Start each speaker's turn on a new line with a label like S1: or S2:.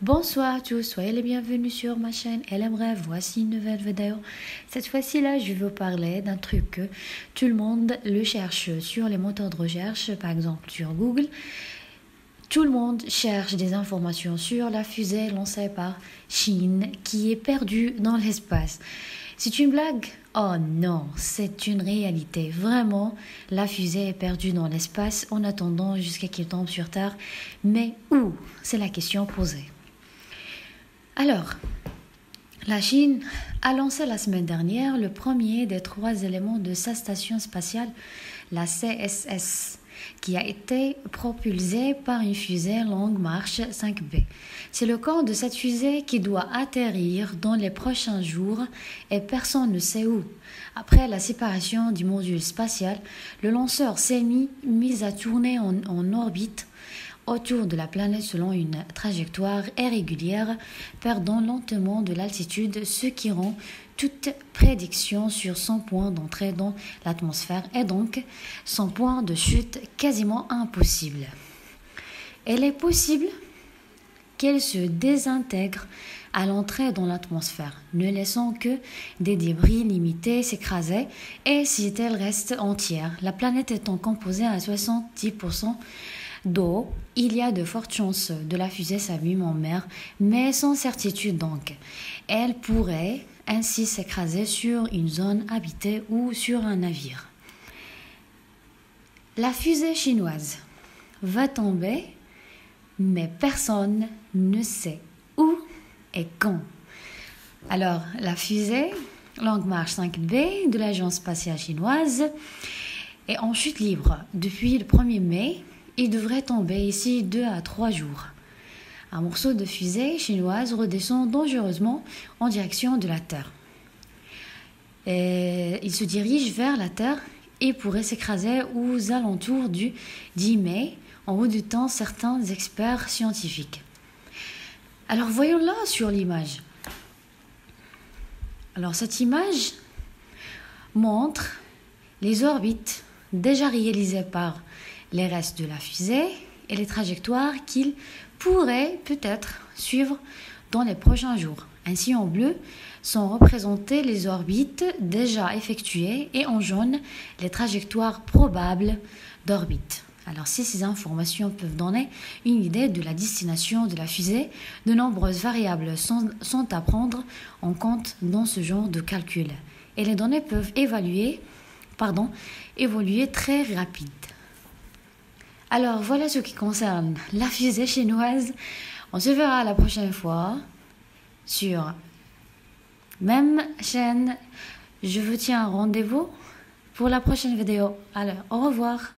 S1: Bonsoir à tous, soyez les bienvenus sur ma chaîne LMREV. Voici une nouvelle vidéo. Cette fois-ci là, je vais vous parler d'un truc que tout le monde le cherche sur les moteurs de recherche, par exemple sur Google. Tout le monde cherche des informations sur la fusée lancée par Chine qui est perdue dans l'espace. C'est une blague? Oh non, c'est une réalité. Vraiment, la fusée est perdue dans l'espace en attendant jusqu'à qu'elle tombe sur Terre. Mais où? C'est la question posée. Alors, la Chine a lancé la semaine dernière le premier des 3 éléments de sa station spatiale, la CSS, qui a été propulsée par une fusée Longue Marche 5B. C'est le corps de cette fusée qui doit atterrir dans les prochains jours et personne ne sait où. Après la séparation du module spatial, le lanceur s'est mis à tourner en orbite autour de la planète selon une trajectoire irrégulière, perdant lentement de l'altitude, ce qui rend toute prédiction sur son point d'entrée dans l'atmosphère et donc son point de chute quasiment impossible. Il est possible qu'elle se désintègre à l'entrée dans l'atmosphère, ne laissant que des débris limités s'écraser, et si elle reste entière, la planète étant composée à 70% d'eau, il y a de fortes chances de la fusée s'abîme en mer, mais sans certitude donc. Elle pourrait ainsi s'écraser sur une zone habitée ou sur un navire. La fusée chinoise va tomber, mais personne ne sait où et quand. Alors, la fusée Longue Marche 5B de l'agence spatiale chinoise est en chute libre depuis le 1er mai. Il devrait tomber ici 2 à 3 jours. Un morceau de fusée chinoise redescend dangereusement en direction de la Terre. Il se dirige vers la Terre et pourrait s'écraser aux alentours du 10 mai, en redoutant certains experts scientifiques. Alors voyons-la sur l'image. Alors cette image montre les orbites déjà réalisées par les restes de la fusée et les trajectoires qu'il pourrait peut-être suivre dans les prochains jours. Ainsi, en bleu sont représentées les orbites déjà effectuées et en jaune les trajectoires probables d'orbite. Alors, si ces informations peuvent donner une idée de la destination de la fusée, de nombreuses variables sont à prendre en compte dans ce genre de calcul. Et les données peuvent évoluer très rapide. Alors, voilà ce qui concerne la fusée chinoise. On se verra la prochaine fois sur même chaîne. Je vous tiens un rendez-vous pour la prochaine vidéo. Alors, au revoir.